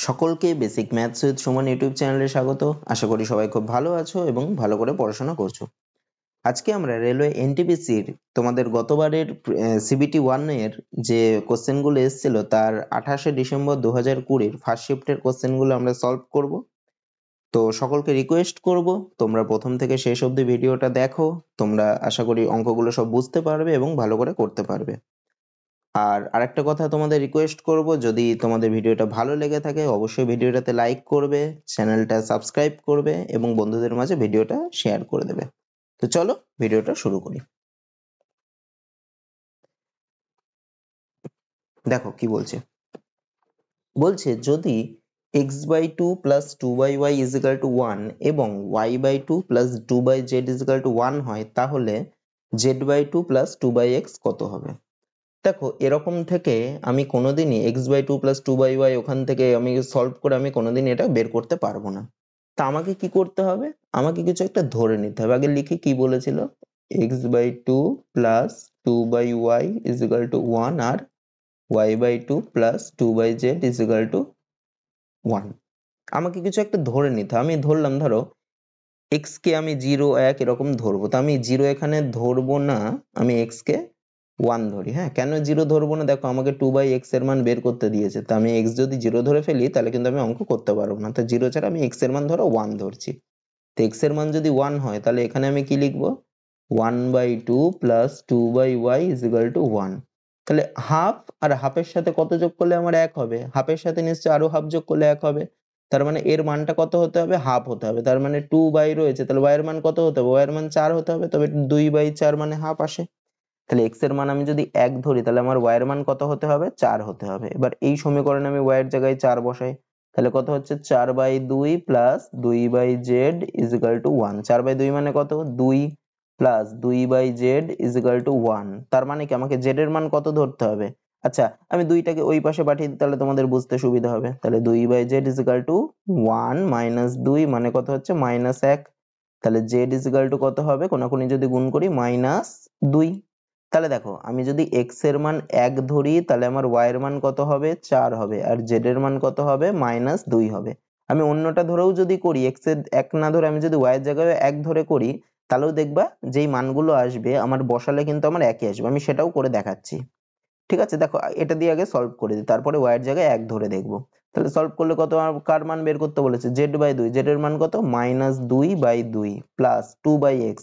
সকলকে basic maths with Suman YouTube চ্যানেলে স্বাগত। আশা করি সবাই খুব ভালো আছো এবং ভালো করে পড়াশোনা করছো। আজকে আমরা রেলওয়ে এনটিপিসির তোমাদের গতবারের সিবিটি 1 এর যে কোশ্চেনগুলো এসেছিল তার 28শে ডিসেম্বর 2020 ফার্স্ট শিফটের কোশ্চেনগুলো আমরা সলভ করব। তো সকলকে রিকোয়েস্ট করব তোমরা প্রথম থেকে শেষ অবধি ভিডিওটা দেখো, তোমরা আশা করি অঙ্কগুলো সব বুঝতে পারবে এবং ভালো করে করতে পারবে। আর আরেকটা কথা তোমাদের রিকোয়েস্ট করব, যদি তোমাদের ভিডিওটা ভালো লেগে থাকে অবশ্যই ভিডিওটাতে লাইক করবে, চ্যানেলটা সাবস্ক্রাইব করবে এবং বন্ধুদের মাঝে ভিডিওটা শেয়ার করে দেবে। তো চলো ভিডিওটা শুরু করি। দেখো কি বলছে। বলছে যদি x/2 plus 2/y is equal to 1 এবং y/2 plus 2/z is equal to 1 হয়, তাহলে z/2 plus 2/x কত হবে? দেখো এরকম থেকে আমি কোনোদিনই x/2 plus 2/y ওখান থেকে আমি সলভ করে আমি কোনোদিন এটা বের করতে পারবো না। তা আমাকে কি করতে হবে? আমাকে কিছু একটা ধরে নিতে হবে। আগে লিখি কি বলেছিল, x/2 plus 2/y is equal to 1 R y/2 plus 2/z is equal to 1। আমাকে কিছু একটা ধরে নিতে হবে। আমি ধরলাম, ধরো x কে আমি 0 1 এরকম ধরবো। তো আমি 0 এখানে ধরবো না, আমি x কে 1 ধরি। হ্যাঁ, কেন 0 ধরবো না? দেখো আমাকে 2/x এর মান বের করতে দিয়েছে, তো আমি x যদি 0 ধরে ফেলি তাহলে কিন্তু আমি অঙ্ক করতে পারবো না। তো 0 ছাড়া আমি x এর মান ধরো 1 ধরছি। তো x এর মান যদি 1 হয় তাহলে এখানে আমি কি লিখবো, 1/2 plus 2/y is equal to 1। তাহলে হাফ আর হাফের সাথে কত যোগ করলে আমার 1 হবে? হাফের সাথে নিশ্চয়ই আরো হাফ যোগ করলে 1 হবে। তার মানে এর মানটা কত হতে হবে? হাফ হতে হবে। তার মানে 2/, রয়েছে, তাহলে y এর মান কত হতে হবে? y এর মান 4 হতে হবে। তবে 2/4 মানে হাফ আসে। তাহলে x এর মান আমি যদি 1 ধরি তাহলে আমার y এর মান কত হতে হবে? 4 হতে হবে। এবার এই সমীকরণে আমি y এর জায়গায় 4 বসাই, তাহলে কত হচ্ছে? 4/2 plus 2/z is equal to 1। 4/2 মানে কত? 2 plus 2/z is equal to 1। তার মানে কি আমাকে z এর মান কত ধরতে হবে? আচ্ছা, আমি 2টাকে ওই পাশে পাঠিয়ে দিই তাহলে তোমাদের বুঝতে সুবিধা হবে। তাহলে 2/z is equal to 1 minus 2 মানে কত হচ্ছে? -1। তাহলে z is equal to কত হবে? কোনাকুনি যদি গুণ করি -2। তাহলে দেখো আমি যদি x এর মান 1 ধরি তাহলে আমার y এর মান কত হবে? 4 হবে। আর z এর মান কত হবে? -2 হবে। আমি অন্যটা ধরেও যদি করি, x এর 1 না ধরে আমি যদি y এর জায়গায় 1 ধরে করি, তাহলেও দেখবা যেই মানগুলো আসবে আমার বসালে কিন্তু আমার একই আসবে। আমি সেটাও করে দেখাচ্ছি। ঠিক আছে, দেখো এটা দিয়ে আগে সলভ করে দিই, তারপরে y এর জায়গায় 1 ধরে দেখবো। তাহলে সলভ করলে কত, কার মান বের করতে বলেছে? z/2। z এর মান কত? -2/2 প্লাস 2/x।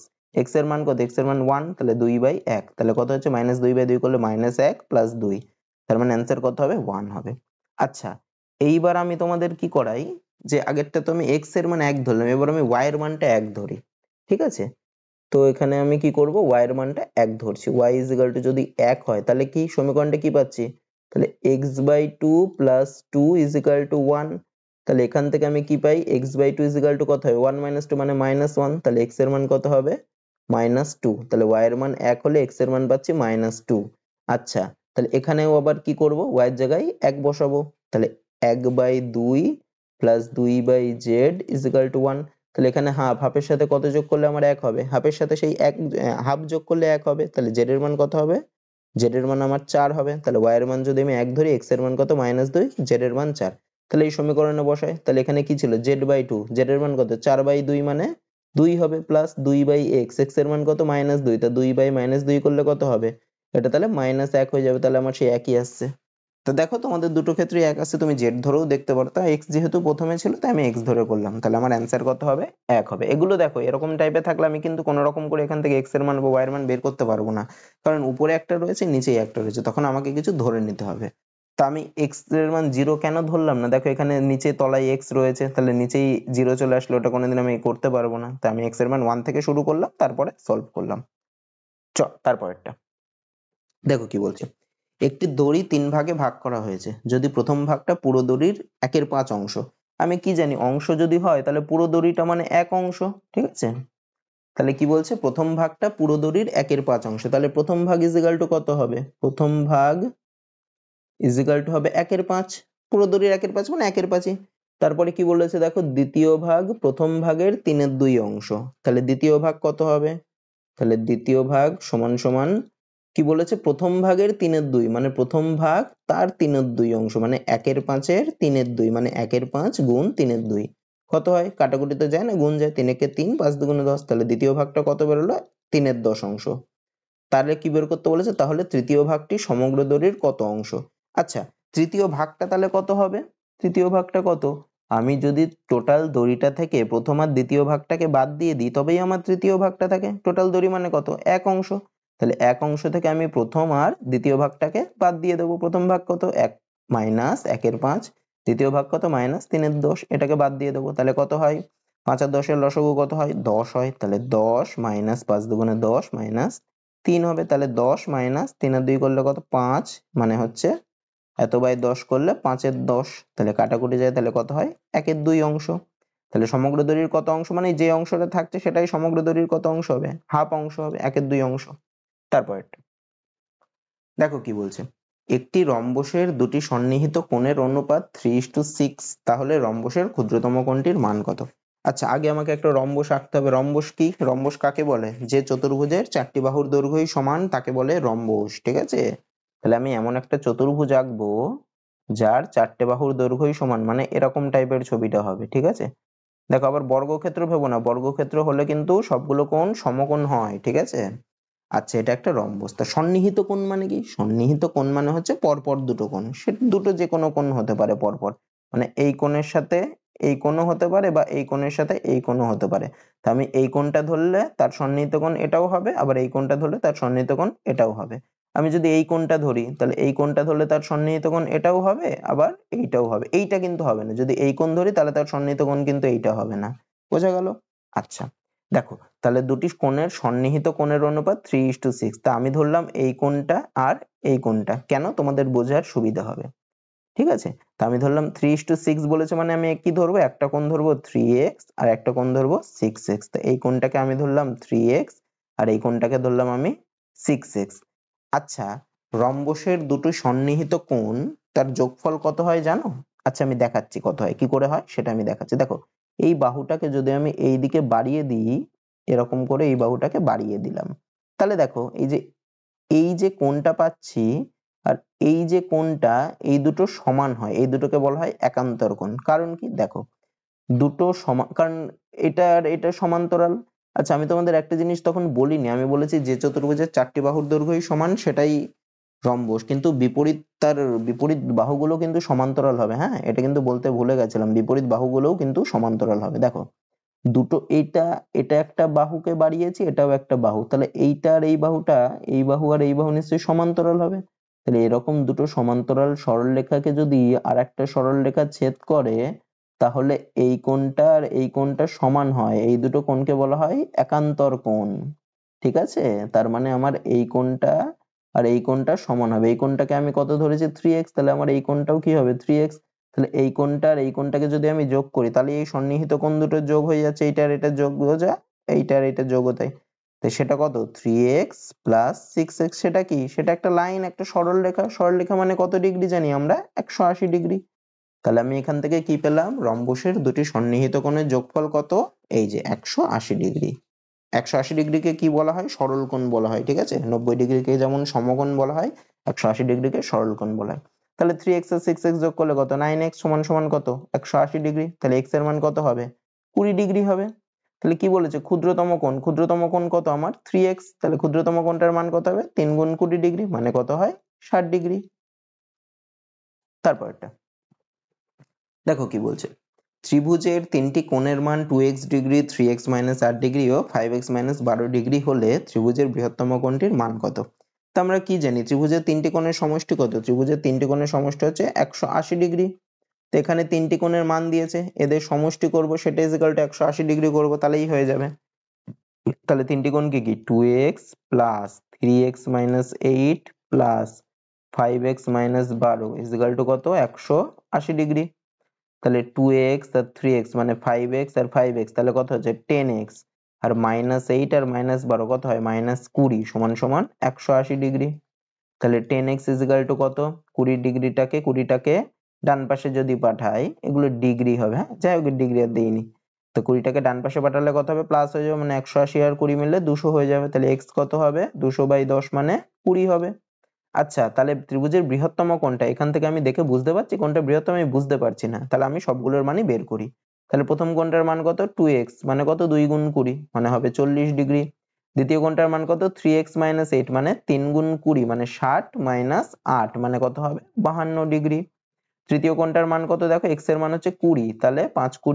x এর মান কত? x এর মান 1, তাহলে 2/1। তাহলে কত হচ্ছে? -2/2 করলে -1 প্লাস 2। তার মানে অ্যান্সার কত হবে? 1 হবে। আচ্ছা, এইবার আমি তোমাদের কি করাই, যে আগেরটা তো আমি x এর মান 1 ধরলাম, এবার আমি y এর মানটা 1 ধরি। ঠিক আছে, তো এখানে আমি কি করব? y এর মানটা 1 ধরছি। y is equal to যদি 1 হয় তাহলে কি সমীকরণটা কি পাচ্ছি? তাহলে x/2 plus 2 is equal to 1। তাহলে এখান থেকে আমি কি পাই? x/2 is equal to কত হয়? 1 minus 2 মানে -1। তাহলে x এর মান কত হবে? -2। তাহলে y এর মান 1 হলে x এর মান পাচ্ছি -2। আচ্ছা, তাহলে এখানেও আবার কি করব? y এর জায়গায় 1 বসাবো। তাহলে 1/2 plus 2/z is equal to 1। তাহলে এখানে হাফ, হাফের সাথে কত যোগ করলে আমার 1 হবে? হাফের সাথে সেই 1 হাফ যোগ করলে 1 হবে। তাহলে z এর মান কত হবে? z এর মান আমার 4 হবে। তাহলে y এর মান যদি আমি 1 ধরি, x এর মান কত? -2, z এর মান 4। তাহলে এই সমীকরণে বসাই। তাহলে এখানে কি ছিল? z/2, z এর মান কত? 4/2 মানে 2 হবে, প্লাস 2/x, x এর মান কত? -2। তা 2/-2 করলে কত হবে? এটা তাহলে -1 হয়ে যাবে। তাহলে আমার সেই একই আসছে। তো দেখো তোমাদের দুটো ক্ষেত্রেই 1 আছে, তুমি z ধরেও দেখতে পারো। তা x যেহেতু প্রথমে ছিল তাই আমি x ধরে করলাম, তাহলে আমার অ্যান্সার কত হবে? 1 হবে। এগুলো দেখো এরকম টাইপের থাকলে আমি কিন্তু কোনো রকম করে এখান থেকে x এর মান বা y এর মান বের করতে পারবো না, কারণ উপরে একটা রয়েছে নিচেই একটা রয়েছে, তখন আমাকে কিছু ধরে নিতে হবে। তা আমি x এর মান 0 কেন ধরলাম না? দেখো এখানে নিচে তলায় x রয়েছে, তাহলে নিচেই 0 চলে আসলে ওটা কোনোদিন আমি করতে পারবো না। তা আমি x এর মান 1 থেকে শুরু করলাম, তারপরে সলভ করলাম। তারপরেরটা দেখো কি বলছে। একটি দড়ি 3 ভাগে ভাগ করা হয়েছে। যদি প্রথম ভাগটা পুরো দড়ির 1/5 অংশ। আমি কি জানি, অংশ যদি হয় তাহলে পুরো দড়িটা মানে 1 অংশ। ঠিক আছে, তাহলে কি বলছে? প্রথম ভাগটা পুরো দড়ির 1/5 অংশ। তাহলে প্রথম ভাগ ইজ ইকুয়াল টু কত হবে? প্রথম ভাগ ইজ ইকুয়াল টু হবে 1/5। পুরো দড়ির 1/5 মানে 1/5ই। তারপরে কি বলেছে দেখো, দ্বিতীয় ভাগ প্রথম ভাগের 3/2 অংশ। তাহলে দ্বিতীয় ভাগ কত হবে? তাহলে দ্বিতীয় ভাগ সমান সমান কি বলেছে প্রথম ভাগের 3/2 মানে প্রথম ভাগ তার 3/2 অংশ মানে 1/5 3/2 মানে 1/5 গুণ 3/2 কত হয়? কাটাকুটিতে যায় না, গুণ যায়। 3 একে 3, 5 দুগুণে 10। তাহলে দ্বিতীয় ভাগটা কত বেরোলো? 3/10 অংশ। তাহলে কি বের করতে বলেছে? তাহলে তৃতীয় ভাগটি সমগ্র দড়ির কত অংশ? আচ্ছা, তৃতীয় ভাগটা তাহলে কত হবে? তৃতীয় ভাগটা কত? আমি যদি টোটাল দড়িটা থেকে প্রথম আর দ্বিতীয় ভাগটাকে বাদ দিয়ে দিই তবেই আমার তৃতীয় ভাগটা থাকে। টোটাল দড়ি মানে কত? 1 অংশ। তাহলে 1 অংশ থেকে আমি প্রথম আর দ্বিতীয় ভাগটাকে বাদ দিয়ে দেবো। প্রথম ভাগ কত? 1 মাইনাস 1/5, দ্বিতীয় ভাগ কত? মাইনাস 3/10, এটাকে বাদ দিয়ে দেবো। তাহলে কত হয়? 5 আর 10 এর লসাগু কত হয়? 10 হয়। তাহলে 10 মাইনাস 5 দুগুণে 10 মাইনাস 3 হবে। তাহলে 10 মাইনাস 3/2 করলে কত? 5, মানে হচ্ছে এত বাই 10 করলে 5/10। তাহলে কাটাকুটি যায়, তাহলে কত হয়? 1/2 অংশ। তাহলে সমগ্র দড়ির কত অংশ? মানে যে অংশটা থাকছে সেটাই সমগ্র দড়ির কত অংশ হবে? হাফ অংশ হবে, 1/2 অংশ। তারপরেরটা দেখো কি বলছে, একটি রম্বসের দুটি সন্নিহিত কোণের অনুপাত 3:6, তাহলে রম্বসের ক্ষুদ্রতম কোণটির মান কত? আচ্ছা, আগে আমাকে একটা রম্বস আঁকতে হবে। রম্বস কি? রম্বস কাকে বলে? যে চতুর্ভুজের 4টি বাহুর দৈর্ঘ্যই সমান তাকে বলে রম্বস, ঠিক আছে? তাহলে আমি এমন একটা চতুর্ভুজ আঁকবো যার 4টে বাহুর দৈর্ঘ্যই সমান, মানে এরকম টাইপের ছবিটা হবে, ঠিক আছে? দেখো, আবার বর্গক্ষেত্র ভেবো না, বর্গক্ষেত্র হলে কিন্তু সবগুলো কোণ সমকোণ হয়, ঠিক আছে? আচ্ছা, এটা একটা রম্বস। তা সন্নিহিত কোণ মানে কি? সন্নিহিত কোণ মানে হচ্ছে পরপর দুটো কোণ। সে দুটো যে কোনো কোণ হতে পারে পরপর, মানে এই কোণের সাথে এই কোণও হতে পারে বা এই কোণের সাথে এই কোণও হতে পারে। তা আমি এই কোণটা ধরলে তার সন্নিহিত কোণ এটাও হবে, আবার এই কোণটা ধরলে তার সন্নিহিত কোণ এটাও হবে। আমি যদি এই কোণটা ধরি তাহলে এই কোণটা ধরলে তার সন্নিহিত কোণ এটাও হবে, আবার এইটাও হবে। এইটা কিন্তু হবে না। যদি এই কোণ ধরি তাহলে তার সন্নিহিত কোণ কিন্তু এইটা হবে না। বোঝা গেল? আচ্ছা, দেখো, তাহলে দুটি কোণের সন্নিহিত কোণের অনুপাত 3:6। তা আমি ধরলাম এই কোণটা আর এই কোণটা, কেন? তোমাদের বোঝার সুবিধা হবে, ঠিক আছে? তা আমি ধরলাম 3:6 বলেছে, মানে আমি কি ধরবো? একটা কোণ ধরবো 3x আর একটা কোণ ধরবো 6x। তো এই কোণটাকে আমি ধরলাম 3x আর এই কোণটাকে ধরলাম আমি 6x। আচ্ছা, রম্বসের দুটো সন্নিহিত কোণ তার যোগফল কত হয় জানো? আচ্ছা, আমি দেখাচ্ছি কত হয়, কি করে হয় সেটা আমি দেখাচ্ছি। দেখো, এই বাহুটাকে যদি আমি এই দিকে বাড়িয়ে দিই, এরকম করে এই বাহুটাকে বাড়িয়ে দিলাম, তাহলে দেখো এই যে কোণটা পাচ্ছি আর এই যে কোণটা, এই দুটো সমান হয়। এই দুটোকে বলা হয় একান্তর কোণ। কারণ কি? দেখো, দুটো সমান, কারণ এটা আর এটা সমান্তরাল। আচ্ছা, আমি তোমাদের একটা জিনিস তখন বলিনি, আমি বলেছি যে চতুর্ভুজের 4টি বাহুর দৈর্ঘ্যই সমান সেটাই রম্বস, কিন্তু তার বিপরীত বাহুগুলো কিন্তু সমান্তরাল হবে। হ্যাঁ, এটা কিন্তু বলতে ভুলে গেছিলাম, বিপরীত বাহুগুলোও কিন্তু সমান্তরাল হবে। দেখো, দুটো, এটা এটা একটা বাহুকে বাড়িয়েছি, এটাও একটা বাহু, তাহলে এইটা আর এই বাহুটা, এই বাহু আর এই বাহু নিশ্চয়ই সমান্তরাল হবে। তাহলে এরকম দুটো সমান্তরাল সরলরেখাকে যদি আর একটা সরলরেখা ছেদ করে, তাহলে এই কোণটা আর এই কোণটা সমান হয়। এই দুটো কোণকে বলা হয় একান্তর কোণ, ঠিক আছে? তার মানে আমার এই কোণটা আর এই কোণটা সমান হবে। এই কোণটাকে আমি কত ধরেছি? 3x, তাহলে আমার এই কোণটাও কি হবে? 3x। তাহলে এই কোণটা আর এই কোণটাকে যদি আমি যোগ করি তাহলে এই সন্নিহিত কোণ দুটো যোগ হয়ে যাচ্ছে, এইটা আর এটা যোগ হয়ে যায়, এইটা আর এটা যোগ হতে। তো সেটা কত? 3x plus 6x। সেটা কি? সেটা একটা লাইন, একটা সরলরেখা। সরলরেখা মানে কত ডিগ্রি জানি আমরা? 180 ডিগ্রি। তাহলে আমি এখান থেকে কি পেলাম? রম্বসের দুটি সন্নিহিত কোণের যোগফল কত? এই যে 180 ডিগ্রি। 180 ডিগ্রিকে কি বলা হয়? সরল কোণ বলা হয়, ঠিক আছে? 90 ডিগ্রিকে যেমন সমকোণ বলা হয়, 180 ডিগ্রিকে সরল কোণ বলা হয়। তাহলে 3x আর 6x যোগ করলে কত? 9x সমান সমান কত? 180 ডিগ্রি। তাহলে x এর মান কত হবে? 20 ডিগ্রি হবে। তাহলে কি বলেছে? ক্ষুদ্রতম কোণ। ক্ষুদ্রতম কোণ কত আমার? 3x। তাহলে ক্ষুদ্রতম কোণটার মান কত হবে? 3 গুণ 20 ডিগ্রি, মানে কত হয়? 60 ডিগ্রি। তারপরটা দেখো কি বলছে, ত্রিভুজের তিনটি কোণের মান 2x degree, 3x minus 8 degree ও 5x মাইনাস 12 ডিগ্রি হলে ত্রিভুজের বৃহত্তম কোণটির মান কত? তো আমরা কি জানি ত্রিভুজের তিনটি কোণের সমষ্টি কত? ত্রিভুজের তিনটি কোণের সমষ্টি হচ্ছে 180 ডিগ্রি। তো এখানে তিনটি কোণের মান দিয়েছে, এদের সমষ্টি করব, সেটা ইকুয়াল টু 180 ডিগ্রি করব, তাহলেই হয়ে যাবে। তাহলে তিনটি কোণ কি কি? 2x plus 3x minus 8 plus 5x minus 12 equal to কত? 180 ডিগ্রি। তাহলে 2x আর 3x মানে 5x আর 5x, তাহলে কত হচ্ছে? 10x। আর মাইনাস 8 আর মাইনাস 12 কত হয়? মাইনাস 20 সমান সমান 180 ডিগ্রি। তাহলে 10x ইকুয়াল টু কত? 20টাকে ডান পাশে যদি পাঠাই, এগুলো ডিগ্রি হবে। হ্যাঁ, যাই হোক, ডিগ্রি আর দেইনি। তো 20টাকে ডান পাশে পাঠালে কত হবে, প্লাস হয়ে যাবে, মানে 180 আর 20 মিললে 200 হয়ে যাবে। তাহলে x কত হবে, 200/10 মানে 20 হবে। আচ্ছা, তাহলে ত্রিভুজের বৃহত্তম কোনটা, এখান থেকে আমি দেখে বুঝতে পারছি কোনটা বৃহত্তম, আমি বুঝতে পারছি না, তাহলে আমি সবগুলোর মানই বের করি। তাহলে প্রথম কোণটার মান কত, 2x মানে কত, 2 গুণ 20 মানে হবে 40 ডিগ্রি। দ্বিতীয় কোণটার মান কত, 3x - 8 মানে 3 গুণ 20 মানে 60 মাইনাস 8 মানে কত হবে, 52 ডিগ্রি। তৃতীয় কোণটার মান কত, দেখো x এর মান হচ্ছে 20, তাহলে 5 ×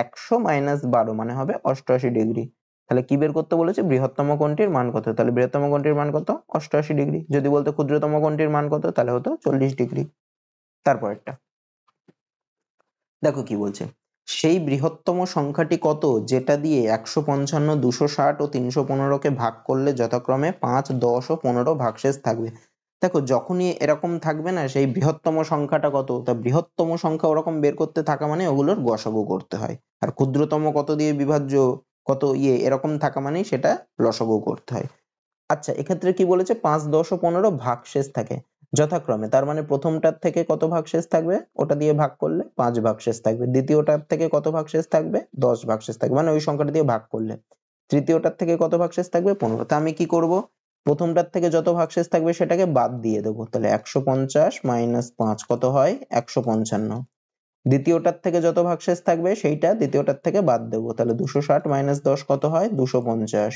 100 মাইনাস 12 মানে হবে 88 ডিগ্রি। তাহলে কি বের করতে বলেছে, বৃহত্তম কোণটির মান কত, তাহলে বৃহত্তম কোণটির মান কত, 88 ডিগ্রি। যদি বলতো ক্ষুদ্রতম কোণটির মান কত, তাহলে হতো 40 ডিগ্রি। তারপরেরটা দেখো কি বলছে, সেই বৃহত্তম সংখ্যাটি কত যেটা দিয়ে 155, 260 ও 315 কে ভাগ করলে যথাক্রমে 5, 10 ও 15 ভাগশেষ থাকবে। দেখো যখনই এরকম থাকবে না, সেই বৃহত্তম সংখ্যাটা কত, তা বৃহত্তম সংখ্যা ওরকম বের করতে থাকা মানে ওগুলোর গসাগু করতে হয়। আর ক্ষুদ্রতম কত দিয়ে বিভাজ্য, কত এরকম থাকা মানেই সেটা লসাগু করতে হয়। আচ্ছা, এক্ষেত্রে কি বলেছে, 5, 10 ও 15 ভাগশেষ থাকে যথাক্রমে, তার মানে প্রথমটার থেকে কত ভাগশেষ থাকবে, ওটা দিয়ে ভাগ করলে 5 ভাগশেষ থাকবে। দ্বিতীয়টার থেকে কত ভাগশেষ থাকবে, 10 ভাগশেষ থাকবে, মানে ওই সংখ্যাটা দিয়ে ভাগ করলে। তৃতীয়টার থেকে কত ভাগশেষ থাকবে, 15। তা আমি কি করব, প্রথমটার থেকে যত ভাগশেষ থাকবে সেটাকে বাদ দিয়ে দেবো, তাহলে 150 মাইনাস 5 কত হয়, 155। দ্বিতীয়টার থেকে যত ভাগশেষ থাকবে সেইটা দ্বিতীয়টার থেকে বাদ দেবো, তাহলে 260 মাইনাস 10 কত হয়, 250।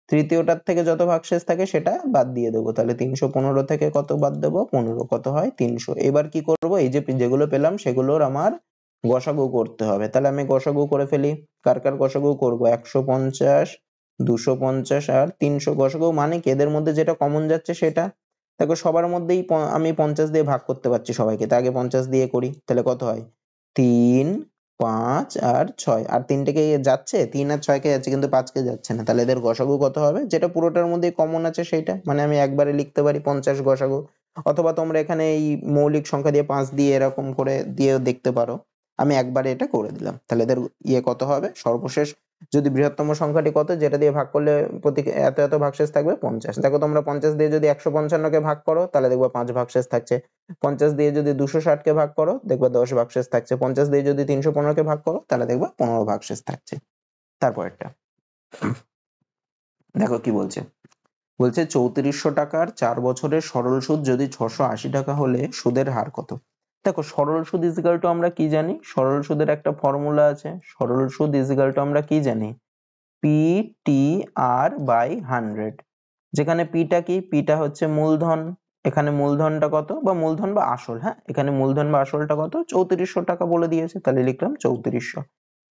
তৃতীয়টার থেকে যত ভাগশেষ থাকে সেটা বাদ দিয়ে দেবো, তাহলে 315 থেকে কত বাদ দেবো, 15 কত হয়, 300। এবার কি করব, এই যে যেগুলো পেলাম সেগুলোর আমার গসাগু করতে হবে। তাহলে আমি গসাগু করে ফেলি, কার কার গসাগু করব, 150, 250 আর 300 গসাগু মানে কি, এদের মধ্যে যেটা কমন যাচ্ছে সেটা। দেখো সবার মধ্যেই আমি 50 দিয়ে ভাগ করতে পারছি সবাইকে, তা আগে 50 দিয়ে করি, তাহলে কত হয়, 3, 5 আর 6। আর 3কে যাচ্ছে, 3 আর 6 কে যাচ্ছে কিন্তু 5 কে যাচ্ছে না, তাহলে এদের গসাগু কত হবে, যেটা পুরোটার মধ্যে কমন আছে সেইটা, মানে আমি একবারে লিখতে পারি 50 গসাগু। অথবা তোমরা এখানে এই মৌলিক সংখ্যা দিয়ে 5 দিয়ে এরকম করে দিয়েও দেখতে পারো। আমি একবারে এটা করে দিলাম, তাহলে এদের কত হবে, সর্বশেষ যদি বৃহত্তম সংখ্যাটি কত যেটা দিয়ে ভাগ করলে প্রতি এত এত ভাগশেষ থাকবে, 50। দেখো তোমরা 50 দিয়ে যদি 155 কে ভাগ করো তাহলে দেখবে 5 ভাগশেষ থাকছে। 50 দিয়ে যদি 260 কে ভাগ করো দেখবে 10 ভাগশেষ থাকছে। 50 দিয়ে যদি 315 কে ভাগ করো তাহলে দেখবে 15 ভাগশেষ থাকছে। তারপরেরটা দেখো কি বলছে, বলছে 3400 টাকার 4 বছরের সরল সুদ যদি 680 টাকা হলে সুদের হার কত। দেখো সরল সুদ ইজিক্যাল টু আমরা কি জানি, সরল সুদের একটা ফর্মুলা আছে, সরল সুদ ইজিক্যাল টু আমরা কি জানি, PTR/100। যেখানে পিটা কি, পিটা হচ্ছে মূলধন, এখানে মূলধনটা কত বা মূলধন বা আসল, হ্যাঁ এখানে মূলধন বা আসলটা কত, 3400 টাকা বলে দিয়েছে, তাহলে লিখলাম 3400।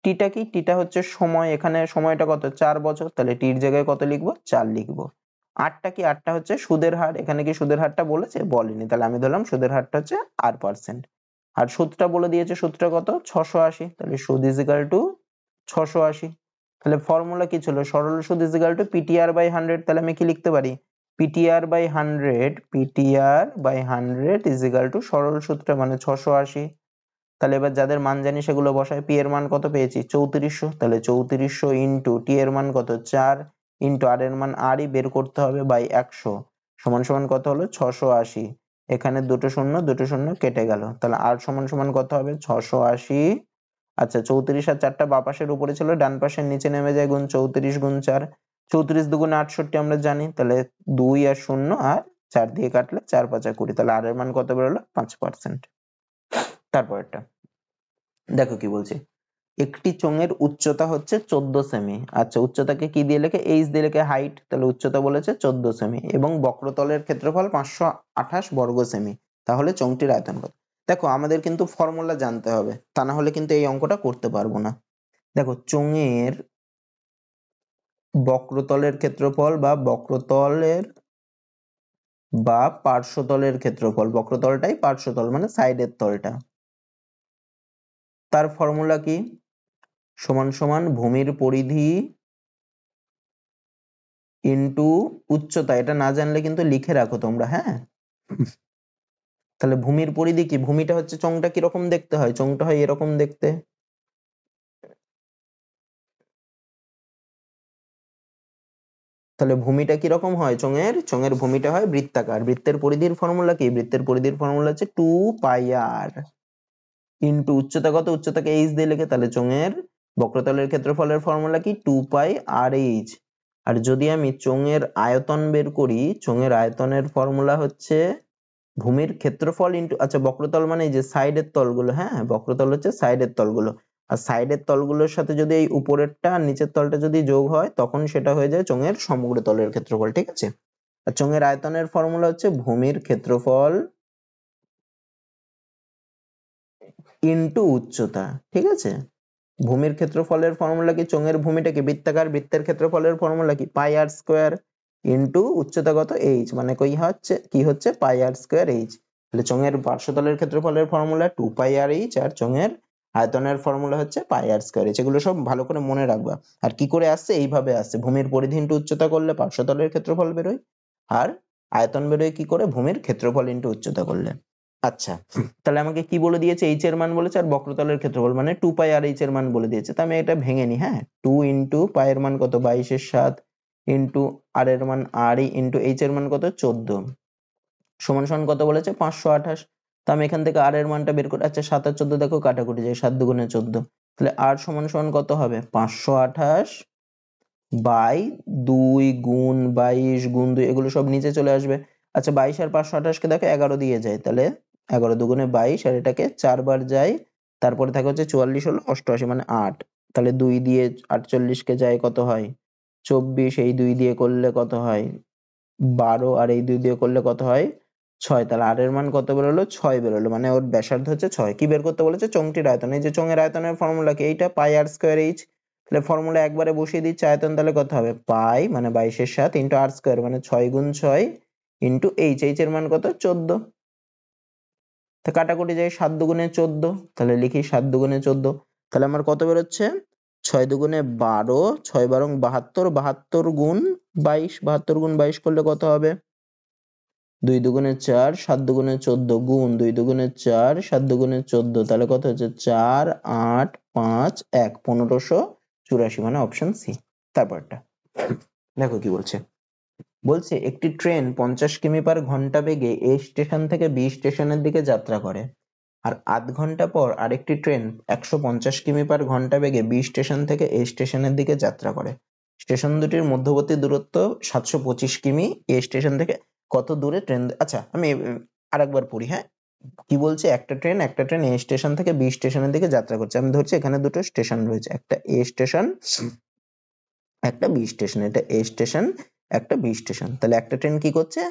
টিটা কি, টিটা হচ্ছে সময়, এখানে সময়টা কত, 4 বছর, তাহলে টির জায়গায় কত লিখবো, 4 লিখবো। আটটা কি, আটটা হচ্ছে সুদের হার, এখানে কি সুদের হারটা বলেছে, বলেনি, তাহলে আমি ধরলাম সুদের হারটা হচ্ছে R%। আর সুদটা বলে দিয়েছে, সুদটা কত, 680, তাহলে সুদ ইজিক্যাল টু 680। তাহলে ফর্মুলা কি ছিল, সরল সুদ ইজিক্যাল টু PTR/100। তাহলে আমি কি লিখতে পারি, PTR/100 ইজিক্যাল টু সরল সুদটা মানে 680। তাহলে এবার যাদের মান জানি সেগুলো বসাই, পি এর মান কত পেয়েছি, 3400, তাহলে 3400 ইন্টু টি এর মান কত, 4 ইন্টু আর এর মান আরই বের করতে হবে বাই 100 সমান সমান কত হলো, 680। এখানে দুটো শূন্য কেটে গেল, তাহলে আর সমান সমান কত হবে, 680। আচ্ছা 34 আর 4টা বাঁ পাশের উপরে ছিল, ডান পাশের নিচে নেমে যায়, গুণ 34 গুণ 4, 34 দুগুণে 68 আমরা জানি, তাহলে 2 আর 0 আর 4 দিয়ে কাটলে 4 5 20, তাহলে আর এর মান কত বেরোলো, 5%। তারপরেরটা দেখো কি বলছে, একটি চোঙের উচ্চতা হচ্ছে 14 সেমি। আচ্ছা উচ্চতাকে কি দিয়ে লেখে, এইচ দিয়ে লেখে, হাইট, তাহলে উচ্চতা বলেছে 14 সেমি এবং বক্রতলের ক্ষেত্রফল 528 বর্গ সেমি, তাহলে চোঙটির আয়তন কত। দেখো আমাদের কিন্তু ফর্মুলা জানতে হবে, তা না হলে কিন্তু এই অঙ্কটা করতে পারবো না। দেখো চোঙের বক্রতলের ক্ষেত্রফল বা পার্শ্বতলের ক্ষেত্রফল, বক্রতলটাই পার্শ্বতল মানে সাইডের তলটা, তার ফর্মুলা কি, সমান সমান ভূমির পরিধি ইন্টু উচ্চতা। এটা না জানলে কিন্তু লিখে রাখো তোমরা, হ্যাঁ। তাহলে ভূমির পরিধি কি, ভূমিটা হচ্ছে চোঙটা কিরকম দেখতে হয়, চোঙটা হয় এরকম দেখতে, তাহলে ভূমিটা কিরকম হয়, চোঙের ভূমিটা হয় বৃত্তাকার। বৃত্তের পরিধির ফর্মুলা কি, বৃত্তের পরিধির ফর্মুলা হচ্ছে 2πr ইন্টু উচ্চতা কত, উচ্চতাকে এইচ দিয়ে লেখে, তাহলে চোঙের বক্রতলের ক্ষেত্রফলের ফর্মুলা কি 2 পাই আর এইচ। আর যদি আমি চোঙের আয়তন বের করি, চোঙের আয়তনের ফর্মুলা হচ্ছে ভূমির ক্ষেত্রফল ইন্টু, আচ্ছা বক্রতল মানে এই যে সাইডের তলগুলো, হ্যাঁ বক্রতল হচ্ছে সাইডের তলগুলো, আর সাইডের তলগুলোর সাথে যদি এই উপরেরটা আর নিচের তলটা যদি যোগ হয় তখন সেটা হয়ে যায় চোঙের সমগ্র তলের ক্ষেত্রফল, ঠিক আছে। আর চোঙের আয়তনের ফর্মুলা হচ্ছে ভূমির ক্ষেত্রফল ইন্টু উচ্চতা, ঠিক আছে। ভূমির ক্ষেত্রফলের ফর্মুলা কি, চোঙের ভূমিটাকে বৃত্তাকার, বৃত্তের ক্ষেত্রফলের ফর্মুলা কি পাই আর স্কোয়ার ইন্টু উচ্চতা কত এইচ, মানে কি হচ্ছে পাই আর স্কোয়ার এইচ। তাহলে চোঙের পার্শ্বতলের ক্ষেত্রফলের ফর্মুলা 2 পাই আর এইচ, আর চোঙের আয়তনের ফর্মুলা হচ্ছে পাই আর স্কোয়ার এইচ। এগুলো সব ভালো করে মনে রাখবা। আর কি করে আসছে, এইভাবে আসছে, ভূমির পরিধি ইন্টু উচ্চতা করলে পার্শ্বতলের ক্ষেত্রফল বেরোয়, আর আয়তন বেরোয় কি করে, ভূমির ক্ষেত্রফল ইন্টু উচ্চতা করলে। আচ্ছা, তাহলে আমাকে কি বলে দিয়েছে, এইচ এর মান বলেছে, আর বক্রতলের ক্ষেত্রফল মানে 2 পাই আর এইচ এর মান বলে দিয়েছে। তো আমি এটা ভেঙে নি, হ্যাঁ 2 ইন্টু পাই এর মান কত 22/7 ইন্টু আর এর মান আর ইন্টু এইচ এর মান কত 14 সমান সমান কত বলেছে 528। তো আমি এখান থেকে আর এর মানটা বের করে, আচ্ছা 7 আর 14 দেখো কাটাকুটি যায়, 7 দুগুণে 14, তাহলে আর সমান সমান কত হবে 528 বাই 2 গুণ 22 গুণ 2, এগুলো সব নিচে চলে আসবে। আচ্ছা 22 আর 528 কে দেখো 11 দিয়ে যায়, তাহলে 11 দুগুণে 22, আর এটাকে 4 বার যায়, তারপরে থাকে হচ্ছে 44 হলো 88 মানে 8, তাহলে 2 দিয়ে 48 কে যায় কত হয় 24, এই 2 দিয়ে করলে কত হয় 12, আর এই 2 দিয়ে করলে কত হয় 6, তাহলে আর এর মান কত বেরোলো 6 বেরোলো, মানে ওর ব্যাসার্ধ হচ্ছে 6। কি বের করতে বলেছে, চোঙটির আয়তন। এই যে চোঙের আয়তনের ফর্মুলা কি, এইটা পাই আর স্কোয়ার এইচ, তাহলে ফর্মুলা একবারে বসিয়ে দিচ্ছি, আয়তন তাহলে কত হবে পাই মানে 22/7 ইন্টু আর স্কোয়ার মানে 6 গুণ 6 ইন্টু এইচ, এইচ এর মান কত 14। তো কাটাকুটি যায়, 7 দুগুণে 14, তাহলে লিখি 7 দুগুণে 14, তাহলে আমার কত বেরোচ্ছে 6 দুগুণে 12, 6 বারং 72, 72 গুণ 22, 72 গুণ 22 করলে কত হবে 2 দুগুণে 4, 7 দুগুণে 14 গুণ 2 দুগুণে 4, 7 দুগুণে 14, তাহলে কত হচ্ছে 4 8 5 1 1584, মানে অপশন সি। তারপরটা দেখো কি বলছে, বলছে একটি ট্রেন 50 কিমি পার ঘন্টা বেগে এ স্টেশন থেকে বি স্টেশনের দিকে যাত্রা করে, আর আধ ঘন্টা পর আরেকটি ট্রেন 150 কিমি পার ঘন্টা বেগে বি স্টেশন থেকে এ স্টেশনের দিকে যাত্রা করে। স্টেশন দুটির মধ্যবর্তী দূরত্ব 725 কিমি। এ স্টেশন থেকে কত দূরে ট্রেন, আচ্ছা আমি আরেকবার পড়ি, হ্যাঁ কি বলছে, একটা ট্রেন এ স্টেশন থেকে বি স্টেশনের দিকে যাত্রা করছে। আমি ধরছি এখানে দুটো স্টেশন রয়েছে, একটা এ স্টেশন একটা বি স্টেশন, এটা এ স্টেশন একটা বি স্টেশন। তাহলে একটা ট্রেন কি করছে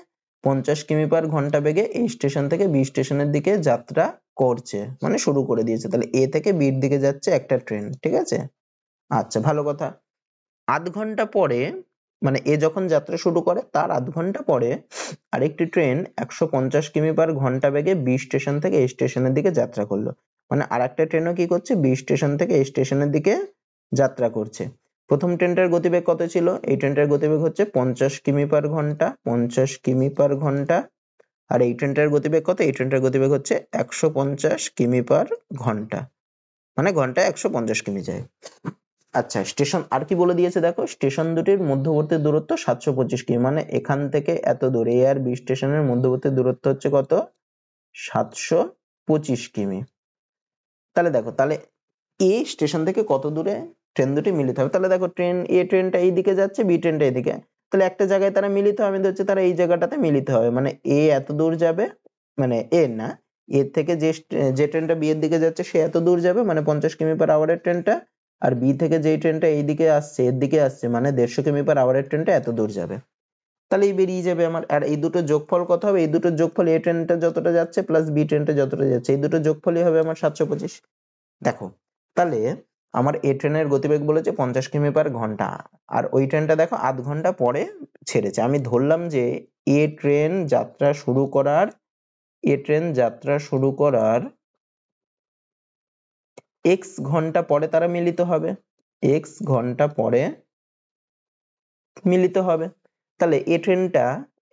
50 কিমি পার ঘন্টা বেগে এই স্টেশন থেকে বি স্টেশনের দিকে যাত্রা করছে, মানে শুরু করে দিয়েছে। তাহলে এ থেকে বির দিকে যাচ্ছে একটা ট্রেন, ঠিক আছে। আচ্ছা ভালো কথা, আধ ঘন্টা পরে মানে এ যখন যাত্রা শুরু করে তার আধ ঘন্টা পরে আরেকটি ট্রেন 150 কিমি পার ঘন্টা বেগে বি স্টেশন থেকে এ স্টেশনের দিকে যাত্রা করলো, মানে আরেকটা ট্রেনও কি করছে বি স্টেশন থেকে এ স্টেশনের দিকে যাত্রা করছে। প্রথম ট্রেনটার গতিবেগ কত ছিল, এই ট্রেনটার গতিবেগ হচ্ছে 50 কিমি পার ঘন্টা, 50 কিমি পার ঘন্টা, আর এই ট্রেনটার গতিবেগ কত, এই ট্রেনটার গতিবেগ হচ্ছে 150 কিমি পার ঘন্টা, মানে ঘন্টায় 150 কিমি যায়। আচ্ছা স্টেশন আর কি বলে দিয়েছে দেখো, স্টেশন দুটির মধ্যবর্তী দূরত্ব 725 কিমি, মানে এখান থেকে এত দূরে এ আর বি স্টেশনের মধ্যবর্তী দূরত্ব হচ্ছে কত 725 কিমি। তাহলে দেখো, তাহলে এ স্টেশন থেকে কত দূরে ট্রেন দুটি মিলিত হবে, তাহলে দেখো ট্রেন এ ট্রেনটা এইদিকে যাচ্ছে, বি ট্রেনটা এইদিকে, তাহলে একটা জায়গায় তারা মিলিত হবে, আমি ধরছি তারা এই জায়গাটাতে মিলিত হবে, মানে এ এত দূর যাবে, মানে এ না এর থেকে যে ট্রেনটা বি এর দিকে যাচ্ছে সে এত দূর যাবে, মানে 50 কিমি পার আওয়ারের ট্রেনটা, আর বি থেকে যেই ট্রেনটা এইদিকে আসছে এর দিকে আসছে মানে 150 কিমি পার আওয়ারের ট্রেনটা এত দূর যাবে। তাহলে এই বেরিয়ে যাবে আমার, আর এই দুটো যোগফল কত হবে, এই দুটো যোগফল এ ট্রেনটা যতটা যাচ্ছে প্লাস বি ট্রেনটা যতটা যাচ্ছে, এই দুটো যোগফলই হবে আমার 725। দেখো তাহলে আমার এ ট্রেনের গতিবেগ বলেছে 50 কিমি পার ঘন্টা, আর ওই ট্রেনটা দেখো আধ ঘন্টা পরে ছেড়েছে। আমি ধরলাম যে এ ট্রেন যাত্রা শুরু করার এক্স ঘন্টা পরে তারা মিলিত হবে, এক্স ঘন্টা পরে মিলিত হবে। তাহলে এ ট্রেনটা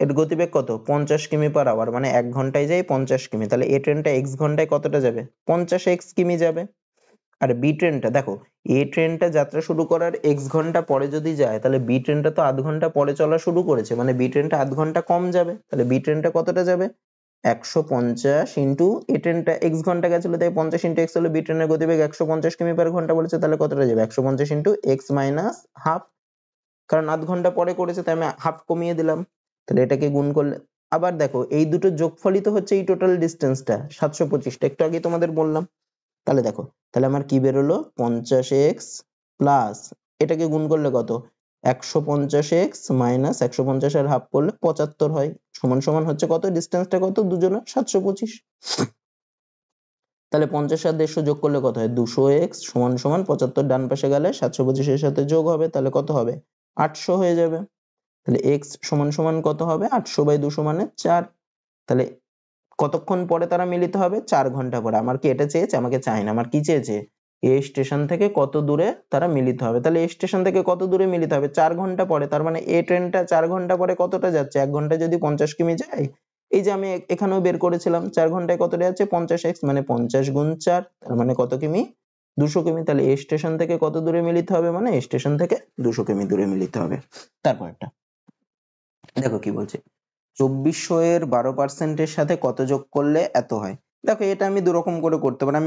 এর গতিবেগ কত 50 কিমি পার আওয়ার, মানে 1 ঘন্টায় যায় 50 কিমি, তাহলে এ ট্রেনটা এক্স ঘন্টায় কতটা যাবে 50 এক্স কিমি যাবে। আর বি ট্রেনটা দেখো, এ ট্রেনটা যাত্রা শুরু করার এক্স ঘন্টা পরে যদি যায় তাহলে বি ট্রেনটা তো আধ ঘন্টা পরে চলা শুরু করেছে, মানে বি ট্রেনটা আধ ঘন্টা কম যাবে, তাহলে বি ট্রেনটা কতটা যাবে 150 ইন্টু এ ট্রেনটা x ঘন্টা গেছিল তাই 50 ইন্টু x হলো বি ট্রেনের গতিবেগ 150 কিমি পার ঘন্টা বলেছে, তাহলে কতটা যাবে 150 ইন্টু x মাইনাস হাফ, কারণ আধ ঘন্টা পরে করেছে তাই আমি হাফ কমিয়ে দিলাম। তাহলে এটাকে গুণ করলে আবার দেখো এই দুটো যোগফলই তো হচ্ছে এই টোটাল ডিস্টেন্সটা 725টা, একটু আগে তোমাদের বললাম। তাহলে দেখো, তাহলে আমার কি বেরোলো 50x প্লাস এটাকে গুণ করলে কত 150x মাইনাস 150 এর হাফ করলে 75 হয়, সমান সমান হচ্ছে কত ডিস্টেন্সটা কত দুজনের 725। তাহলে 50 আর 150 যোগ করলে কত হয় 200x সমান সমান 75 ডান পাশে গেলে 725 এর সাথে যোগ হবে, তাহলে কত হবে 800 হয়ে যাবে। তাহলে x সমান সমান কত হবে 800/200 মানে 4। তাহলে কতক্ষণ পরে তারা মিলিত হবে 4 ঘন্টা পরে। আমার কি এটা চেয়েছে? আমাকে চায় না, আমার কি চেয়েছে এ স্টেশন থেকে কত দূরে তারা মিলিত হবে। তাহলে এ স্টেশন থেকে কত দূরে মিলিত হবে 4 ঘন্টা পরে, তার মানে এ ট্রেনটা 4 ঘন্টা পরে কতটা যাচ্ছে 1 ঘন্টায় যদি 50 কিমি যায়, এই যে আমি এখানেও বের করেছিলাম 4 ঘন্টায় কতটা যাচ্ছে 50x মানে 50 গুণ 4, তার মানে কত কিমি 200 কিমি। তাহলে এ স্টেশন থেকে কত দূরে মিলিত হবে মানে এ স্টেশন থেকে 200 কিমি দূরে মিলিত হবে। তারপর একটা দেখো কি বলছে 2400 এর 12% এর সাথে কত যোগ করলে এত হয়। দেখো এটা আমি দুরকম করে করতে পারি,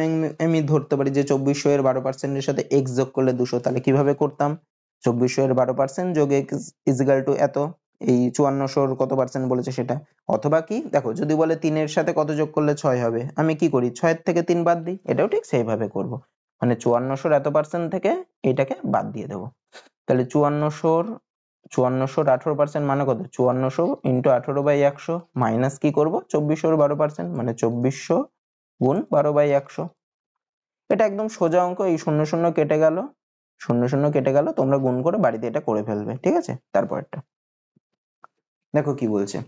আমি ধরতে পারি যে 2400 এর 12% এর সাথে x যোগ করলে 200, তাহলে কিভাবে করতাম 2400 এর 12% যোগ x ইজিক্যাল টু এত, এই 5400 এর কত পার্সেন্ট বলেছে সেটা। অথবা কি দেখো যদি বলে 3 এর সাথে কত যোগ করলে 6 হবে, আমি কি করি 6 এর থেকে 3 বাদ দিই, এটাও ঠিক সেইভাবে করব। মানে 5400 এত পার্সেন্ট থেকে এটাকে বাদ দিয়ে দেবো। তাহলে 5400 18% মানে কত 5400 ইন্টু 18/100 মাইনাস কি করব 2400 12% মানে 2400 গুণ 12/100। এটা একদম সোজা অঙ্ক, এই শূন্য শূন্য কেটে গেল, শূন্য শূন্য কেটে গেল, তোমরা গুণ করে বাড়িতে এটা করে ফেলবে, ঠিক আছে। তারপরটা দেখো কি বলছে,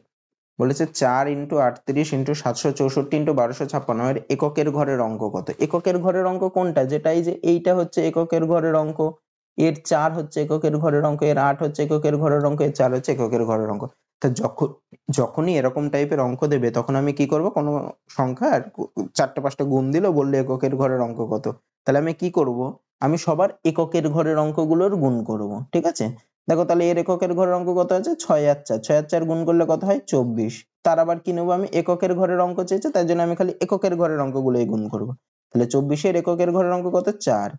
বলেছে 4 ইন্টু 38 ইন্টু 764 ইন্টু 1256 এর এককের ঘরের অঙ্ক কত। এককের ঘরের অঙ্ক কোনটা, যেটা এই যে এইটা হচ্ছে এককের ঘরের অঙ্ক, এর 4 হচ্ছে এককের ঘরের অঙ্ক, এর 8 হচ্ছে এককের ঘরের অঙ্ক, এর 4 হচ্ছে এককের ঘরের অঙ্ক। তা যখনই এরকম টাইপের অঙ্ক দেবে তখন আমি কি করব, কোনো সংখ্যার 4টা 5টা গুণ দিল বললে এককের ঘরের অঙ্ক কত, তাহলে আমি কি করব আমি সবার এককের ঘরের অঙ্কগুলোর গুণ করব, ঠিক আছে। দেখো তাহলে এর এককের ঘরের অঙ্ক কত আছে 6 আর 4, 6 আর 4 গুণ করলে কত হয় 24। তার আবার কি নেবো আমি এককের ঘরের অঙ্ক চেয়েছে তাই জন্য আমি খালি এককের ঘরের অঙ্কগুলোই গুণ করব। তাহলে 24 এর এককের ঘরের অঙ্ক কত 4,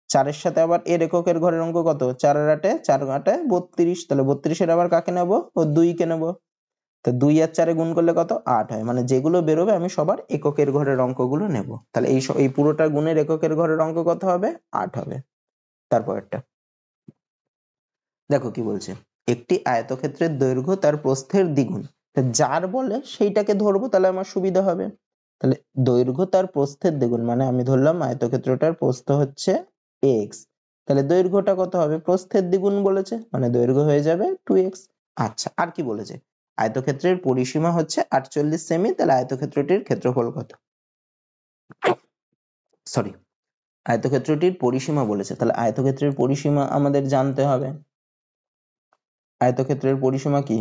4 এর সাথে আবার এর এককের ঘরের অঙ্ক কত 4 আর 8 4 8 32, তাহলে 32 এর আবার কাকে নেব ও 2 কে নেব। তো 2 আর 4 গুণ করলে কত 8 হয়, মানে যেগুলো বেরোবে আমি সবার এককের ঘরের অঙ্কগুলো নেব। তাহলে এই পুরোটা গুণের এককের ঘরের অঙ্ক কত হবে 8 হবে। তারপর একটা দেখো কি বলছে, একটি আয়তক্ষেত্রের দৈর্ঘ্য তার প্রস্থের দ্বিগুণ, যার বলে সেইটাকে ধরবো তাহলে আমার সুবিধা হবে। তাহলে দৈর্ঘ্য তার প্রস্থের দ্বিগুণ মানে আমি ধরলাম আয়তক্ষেত্রটার প্রস্থ হচ্ছে x, তাহলে দৈর্ঘ্যটা কত হবে প্রস্থের দ্বিগুণ বলেছে মানে দৈর্ঘ্য হয়ে যাবে 2x। আচ্ছা আর কি বলেছে, আয়তক্ষেত্রের পরিসীমা হচ্ছে 48 সেমি, তাহলে আয়তক্ষেত্রটির ক্ষেত্রফল কত, সরি আয়তক্ষেত্রটির পরিসীমা বলেছে, তাহলে আয়তক্ষেত্রের পরিসীমা আমাদের জানতে হবে। আয়তক্ষেত্রের পরিসীমা কি,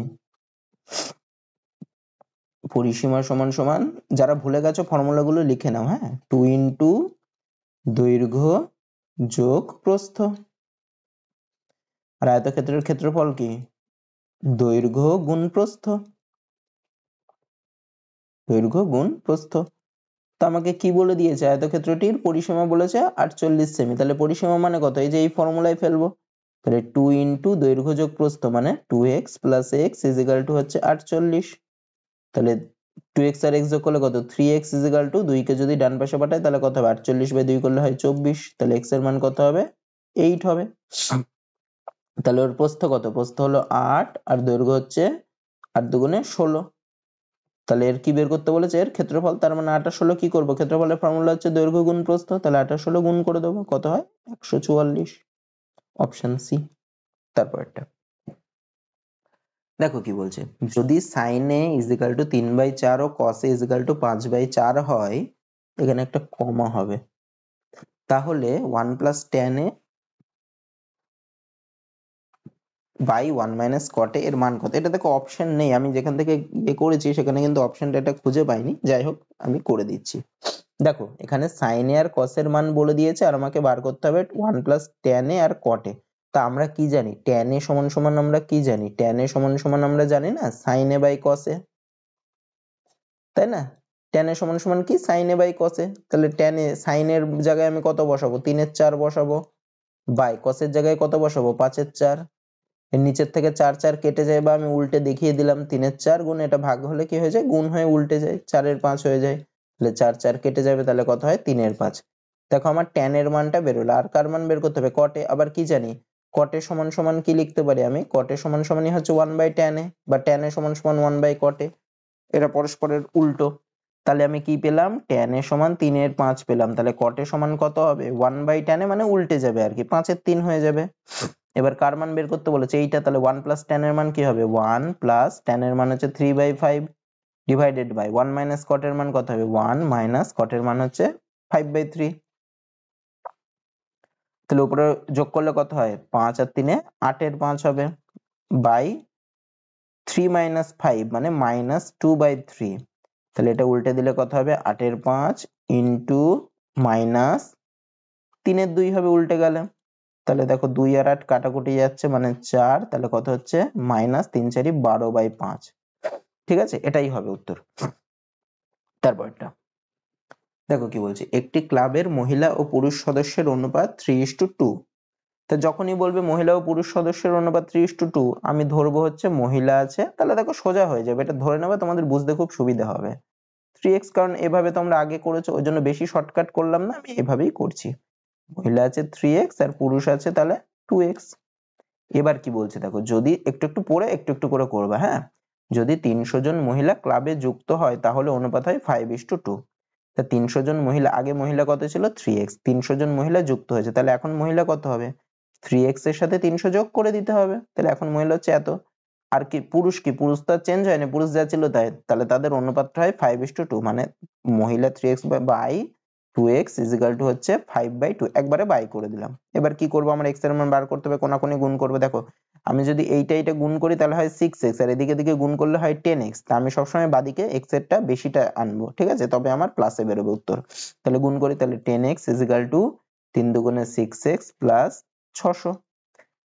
পরিসীমা সমান সমান, যারা ভুলে গেছো ফর্মুলাগুলো লিখে নাও, হ্যাঁ 2 ইন্টু দৈর্ঘ্য যোগ প্রস্থ, আর আয়তক্ষেত্রের ক্ষেত্রফল কি দৈর্ঘ্য গুণ প্রস্থ, দৈর্ঘ্য গুণ প্রস্থ। তো আমাকে কি বলে দিয়েছে আয়তক্ষেত্রটির পরিসীমা বলেছে 48 সেমি, তাহলে পরিসীমা মানে কত, এই যে এই ফর্মুলায় ফেলবো, তাহলে 2 ইন্টু দৈর্ঘ্য যোগ প্রস্থ মানে 2x plus x is equal two হচ্ছে 48, তাহলে 2x আর x যোগ করলে কত 3x ইজ ইকুয়াল টু 2 কে যদি ডান পাশে পাঠাই তাহলে কত হবে 48/2 করলে হয় 24, তাহলে x এর মান কত হবে 8 হবে। তাহলে ওর প্রস্থ কত, প্রস্থ হলো 8 আর দৈর্ঘ্য হচ্ছে 8 দুগুণে 16, তাহলে এর কি বের করতে বলেছে এর ক্ষেত্রফল, তার মানে 8 আর 16 কি করব, ক্ষেত্রফলের ফর্মুলা হচ্ছে দৈর্ঘ্য গুণ প্রস্থ, তাহলে 8 আর 16 গুণ করে দেবো কত হয় 144, অপশন সি। তারপর একটা দেখো কি বলছে, যদি sin a is equal to 3/4 ও cos a is equal to 5/4 হয়, এখানে একটা কমা হবে, তাহলে 1 plus tan a by 1 minus cot a এর মান কত। এটা দেখো অপশন নেই, আমি যেখান থেকে করেছি সেখানে কিন্তু অপশনটা এটা খুঁজে পাইনি, যাই হোক আমি করে দিচ্ছি। দেখো এখানে sin a আর cos এর মান বলে দিয়েছে আর আমাকে বার করতে হবে 1 প্লাস tan a আর cot a। তা আমরা কি জানি tan a সমান সমান আমরা কি জানি, tan a সমান সমান আমরা জানি না sin a by cos a, তাই না? tan এ সমান সমান কি sin a by cos a, তাহলে tan এ sin এর জায়গায় আমি কত বসাবো 3/4 বসাবো, বাই cos এর জায়গায় কত বসাবো 5/4, এর নিচের থেকে 4 কেটে যায়, বা আমি উল্টে দেখিয়ে দিলাম 3/4 গুণ এটা ভাগ হলে কি হয়ে যায় গুণ হয়ে উল্টে যায় 4/5 হয়ে যায়, তাহলে 4 কেটে যাবে, তাহলে কত হয় 3/5। দেখো আমার tan এর মানটা বেরোলো, আর কার মান বের করতে হবে cot এ, আবার কি জানি cot এ সমান সমান কি লিখতে পারি আমি, cot এ সমান সমানই হচ্ছে 1/tan a, বা tan এ সমান সমান 1/cot a, এরা পরস্পরের উল্টো। তাহলে আমি কি পেলাম tan এ সমান 3/5 পেলাম, তাহলে cot এ সমান কত হবে 1/tan a, মানে উল্টে যাবে আর কি 5/3 হয়ে যাবে। এবার কার মান বের করতে বলেছে এইটা, তাহলে 1 প্লাস tan এর মান কি হবে 1 প্লাস tan এর মান হচ্ছে 3/5 ডিভাইডেড বাই 1 মাইনাস cot এর মান কত হবে 1 মাইনাস cot এর মান হচ্ছে 5/3, তাহলে উপরে যোগ করলে কত হয় 5 আর 3 এ 8/5 হবে, বাই 3 মাইনাস 5 মানে মাইনাস 2/3, তাহলে এটা উল্টে দিলে কত হবে 8/5 ইন্টু মাইনাস 3/2 হবে উল্টে গেলে, তাহলে দেখো 2 আর 8 কাটাকুটি যাচ্ছে মানে 4, তাহলে কত হচ্ছে মাইনাস 3 4 12/5। ঠিক আছে, এটাই হবে উত্তর। তারপরটা দেখো কি বলছে, একটি ক্লাবের মহিলা ও পুরুষ সদস্যের অনুপাত 3:2, তো যখনই বলবে মহিলা ও পুরুষ সদস্যের অনুপাত 3:2, আমি ধরবো হচ্ছে মহিলা আছে, তাহলে দেখো সোজা হয়ে যাবে, এটা ধরে নেবে, তোমাদের বুঝতে খুব সুবিধা হবে। 3x কারণ এভাবে তোমরা আগে করেছো, ওই জন্য বেশি শর্টকাট করলাম না, আমি এভাবেই করছি। মহিলা আছে 3x আর পুরুষ আছে তাহলে 2x। এবার কি বলছে দেখো, যদি একটু একটু পড়ে একটু একটু করে করবে, হ্যাঁ, যদি 300 জন মহিলা ক্লাবে যুক্ত হয় তাহলে অনুপাত হয় 5:2। তা 300 জন মহিলা, আগে মহিলা কত ছিল 3x, 300 জন মহিলা যুক্ত হয়েছে, তাহলে এখন মহিলা কত হবে 3x এর সাথে 300 যোগ করে দিতে হবে, তাহলে এখন মহিলা হচ্ছে এত। আর কি পুরুষ, কি পুরুষ তো চেঞ্জ হয়নি, পুরুষ যা ছিল তাই, তাহলে তাদের অনুপাতটা হয় 5:2, মানে মহিলা 3x by 2x is equal two হচ্ছে 5/2, একবারে বাই করে দিলাম। এবার কি করব, আমরা x এর মান বার করতে হবে, কোনাকুনি গুণ করবে। দেখো আমি যদি এইটা গুণ করি তাহলে হয় 6x, আর এদিকে দিকে গুণ করলে হয় 10x, তা আমি সবসময় বাদিকে x এরটা বেশিটা আনবো, ঠিক আছে, তবে আমার প্লাসে বেরোবে উত্তর। তাহলে গুণ করি, তাহলে 10x ইজ ইকুয়াল টু 3 দুগুণে 6x প্লাস 600,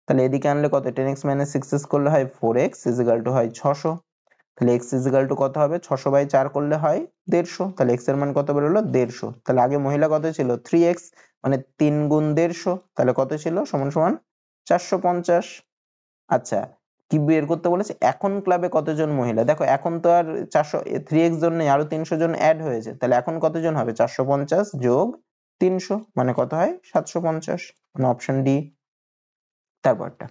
তাহলে এদিকে আনলে কত 10x মাইনাস 6x করলে হয় 4x ইজ ইকুয়াল টু হয় 600, তাহলে x ইজ ইকুয়াল টু কত হবে 600/4 করলে হয় 150, তাহলে x এর মান কত বেরোলো 150। তাহলে আগে মহিলা কত ছিল 3x, মানে 3 গুণ 150, তাহলে কত ছিল সমান সমান 450। আচ্ছা, কি বের করতে বলেছে এখন ক্লাবে কতজন মহিলা, দেখো এখন তো আর 400 3x জন নেই, আরো 300 জন অ্যাড হয়েছে, তাহলে এখন কতজন হবে 450 যোগ 300 মানে কত হয় 750, মানে অপশন ডি। তারপরটা,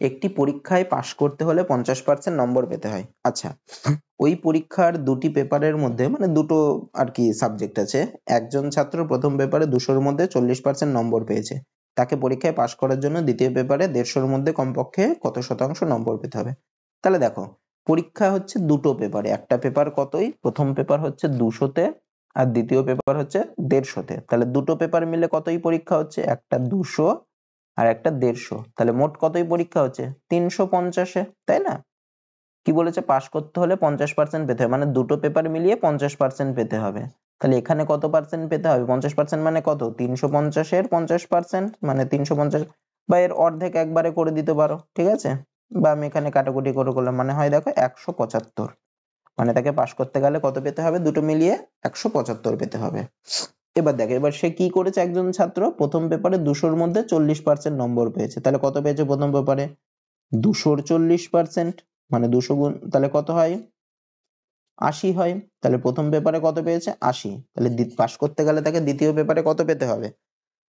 একটি পরীক্ষায় পাশ করতে হলে 50% নম্বর পেতে হয়। আচ্ছা, ওই পরীক্ষার দুটি পেপারের মধ্যে, মানে দুটো আর কি সাবজেক্ট আছে, একজন ছাত্র প্রথম পেপারে 200-র মধ্যে 40% নম্বর পেয়েছে, তাকে পরীক্ষায় পাশ করার জন্য দ্বিতীয় পেপারে 150-র মধ্যে কমপক্ষে কত শতাংশ নম্বর পেতে হবে। তাহলে দেখো পরীক্ষা হচ্ছে দুটো পেপারে, একটা পেপার কতই, প্রথম পেপার হচ্ছে 200-তে আর দ্বিতীয় পেপার হচ্ছে 150-তে, তাহলে দুটো পেপার মিলে কতই পরীক্ষা হচ্ছে, একটা 200 আর একটা 150, তাহলে মোট কতই পরীক্ষা হচ্ছে 350-এ, তাই না? কি বলেছে পাশ করতে হলে 50% পেতে হবে, মানে দুটো পেপার মিলিয়ে 50% পেতে হবে, তাহলে এখানে কত পার্সেন্ট পেতে হবে 50% মানে কত 350-এর 50%, মানে 350 বা এর অর্ধেক একবারে করে দিতে পারো, ঠিক আছে, বা আমি এখানে কাটাকুটি করে করলাম, মানে হয় দেখো 175, মানে তাকে পাশ করতে গেলে কত পেতে হবে দুটো মিলিয়ে 175 পেতে হবে। এবার দেখো, এবার সে কি করেছে, একজন ছাত্র প্রথম পেপারে 200-র মধ্যে 40% নম্বর পেয়েছে, তাহলে কত পেয়েছে প্রথম পেপারে 200-র 40%, মানে 200 গুণ, তাহলে কত হয় 80 হয়, তাহলে প্রথম পেপারে কত পেয়েছে 80, তাহলে পাশ করতে গেলে তাকে দ্বিতীয় পেপারে কত পেতে হবে,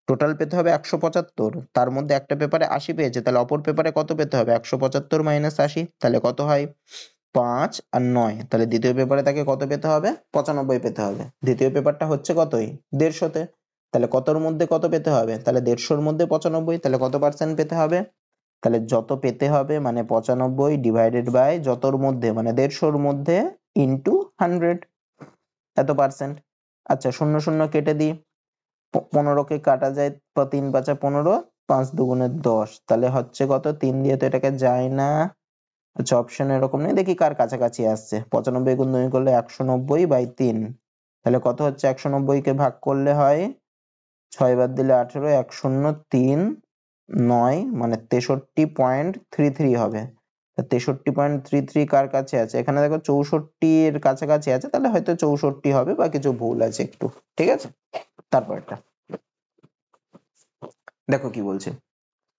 টোটাল পেতে হবে 175, তার মধ্যে একটা পেপারে 80 পেয়েছে, তাহলে অপর পেপারে কত পেতে হবে 175 মাইনাস 80, তাহলে কত হয় 5 আর 9, তাহলে দ্বিতীয় পেপারে তাকে কত পেতে হবে 95 পেতে হবে। দ্বিতীয় পেপারটা হচ্ছে কতই 150-তে, তাহলে কতর মধ্যে কত পেতে হবে, তাহলে 150-র মধ্যে 95, তাহলে কত পার্সেন্ট পেতে হবে, তাহলে যত পেতে হবে মানে 95 ডিভাইডেড বাই যতর মধ্যে মানে 150-র মধ্যে ইন্টু 100, এত পার্সেন্ট। আচ্ছা 0 0 কেটে দিই, 15-কে কাটা যায় 3 5 15, 5 দুগুণে 10, তাহলে হচ্ছে কত 3 দিয়ে তো এটাকে যায় না। আচ্ছা অপশন এরকম নেই, দেখি কার কাছাকাছি আসছে, 95 গুণ 2 করলে 190/3, তাহলে কত হচ্ছে 190-কে ভাগ করলে হয় 6 বাদ দিলে 18, 1 0 3 9, মানে 63.33 হবে, 63.33 কার কাছে আছে? এখানে দেখো 64 এর কাছাকাছি আছে, তাহলে হয়তো 64 হবে বা কিছু ভুল আছে একটু, ঠিক আছে। তারপরটা দেখো কি বলছে,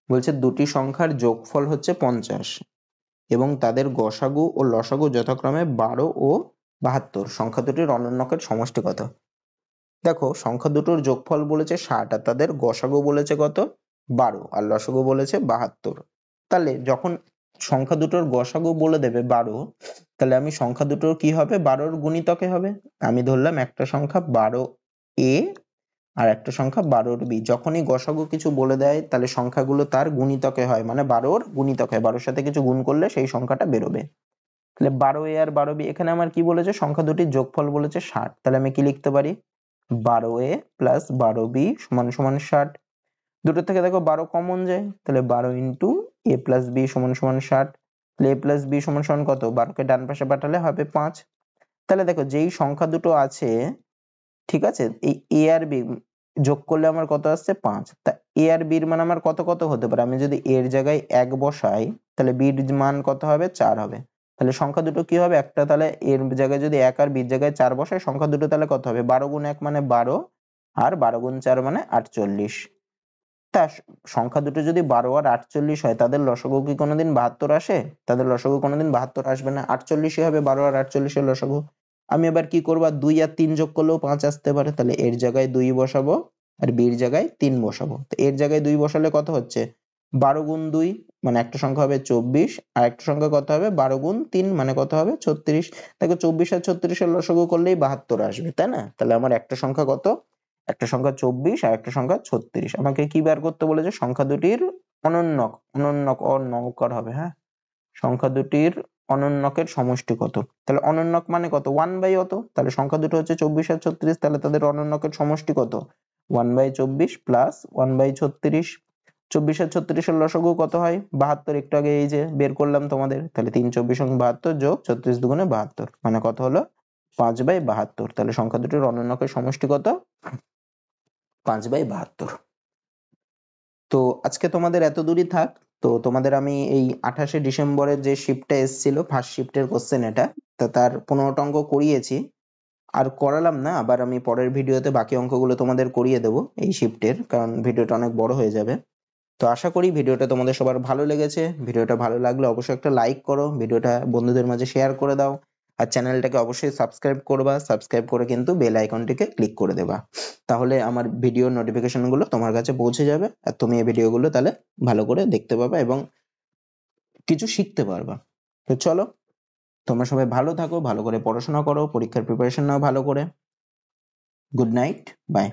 বলছে দুটি সংখ্যার যোগফল হচ্ছে 50 এবং তাদের গসাগু ও লসাগু যথাক্রমে 12 ও 72। সংখ্যা দুটির অনন্যকের সমষ্টি কত? দেখো সংখ্যা দুটোর যোগফল বলেছে 60 আর তাদের গসাগু বলেছে কত? 12 আর লসাগু বলেছে 72। তাহলে যখন সংখ্যা দুটোর গসাগু বলে দেবে 12, তাহলে আমি সংখ্যা দুটোর কি হবে? 12র গুণিতকে হবে। আমি ধরলাম একটা সংখ্যা 12a আর একটা সংখ্যা 12b। যখনই গসাগু কিছু বলে দেয় তাহলে সংখ্যাগুলো তার গুণিতকে হয়, মানে 12র গুণিতক হয়, 12র সাথে কিছু গুণ করলে সেই সংখ্যাটা বেরোবে। তাহলে 12a আর 12b, এখানে আমার কি বলেছে? সংখ্যা দুটির যোগফল বলেছে 60। তাহলে আমি কি লিখতে পারি? 12a প্লাস 12b সমান সমান 60। দুটো থেকে দেখো 12 কমন যায়, তাহলে 12 ইন্টু a প্লাস b সমান সমান 60। তাহলে a প্লাস b সমান সমান কত? 12কে ডান পাশে পাঠালে হবে 5। তাহলে দেখো যেই সংখ্যা দুটো আছে, ঠিক আছে, এই a আর b যোগ করলে আমার কত আসছে? 5। তা a আর b এর মান আমার কত কত হতে পারে? আমি যদি a এর জায়গায় 1 বসাই তাহলে b এর মান কত হবে? 4 হবে। তাহলে সংখ্যা দুটো কি হবে? একটা তাহলে এর জায়গায় যদি 1 আর b এর জায়গায় 4 বসাই, সংখ্যা দুটো তাহলে কত হবে? 12 গুণ 1 মানে 12 আর 12 গুণ 4 মানে 48। তা সংখ্যা দুটো যদি 12 আর 48 হয়, তাদের লসাগু কি কোনোদিন 72 আসে? তাদের লসাগু কোনোদিন 72 আসবে না, 48ই হবে 12 আর 48 এর লসাগু। আমি এবার কি করবো? 2 আর 3 যোগ করলেও 5 আসতে পারে, তাহলে এর জায়গায় 2 বসাবো আর b এর জায়গায় 3 বসাবো। তো এর জায়গায় 2 বসালে কত হচ্ছে? 12 গুণ 2 মানে একটা সংখ্যা হবে 24, আর একটা সংখ্যা কত হবে? 12 গুণ 3 মানে কত হবে? 36। দেখো 24 আর 36 এর লসাগু করলেই 72 আসবে, তাই না? তাহলে আমার একটা সংখ্যা কত? একটা সংখ্যা 24 আর একটা সংখ্যা 36। আমাকে কি বের করতে বলেছে? সংখ্যা দুটির অনন্যক, অনন্যক হবে, হ্যাঁ, সংখ্যা দুটির অনন্যকের সমষ্টি কত? তাহলে অনন্যক মানে কত? 1/অত। তাহলে সংখ্যা দুটো হচ্ছে 24 আর 36, তাহলে তাদের অনন্যকের সমষ্টি কত? 1/24 প্লাস 1/36। 24 আর 36 এর লসাগু কত হয়? 72। একটু আগে এই যে বের করলাম তোমাদের। তাহলে 3 24 72 যোগ 36 দুগুণে 72 মানে কত হলো? 5/72। তাহলে সংখ্যা দুটির অনন্যকের সমষ্টি কত? 5/72। তো আজকে তোমাদের এত দূরই থাক। তো তোমাদের আমি এই 28শে ডিসেম্বরের যে শিফটটা এসেছিল, ফার্স্ট শিফটের কোশ্চেন এটা, তা তার 15টা অঙ্ক করিয়েছি। আর করালাম না, আবার আমি পরের ভিডিওতে বাকি অঙ্কগুলো তোমাদের করিয়ে দেবো এই শিফটের, কারণ ভিডিওটা অনেক বড় হয়ে যাবে। তো আশা করি ভিডিওটা তোমাদের সবার ভালো লেগেছে। ভিডিওটা ভালো লাগলে অবশ্যই একটা লাইক করো, ভিডিওটা বন্ধুদের মাঝে শেয়ার করে দাও, আর চ্যানেলটাকে অবশ্যই সাবস্ক্রাইব করবা। সাবস্ক্রাইব করে কিন্তু বেল আইকনটিকে ক্লিক করে দেবা, তাহলে আমার ভিডিও নোটিফিকেশন গুলো তোমার কাছে পৌঁছে যাবে আর তুমি এই ভিডিওগুলো তাহলে ভালো করে দেখতে পাবে এবং কিছু শিখতে পারবা। তো চলো, তোমরা সবাই ভালো থাকো, ভালো করে পড়াশোনা করো, পরীক্ষার প্রিপারেশন নাও ভালো করে। Good night, by.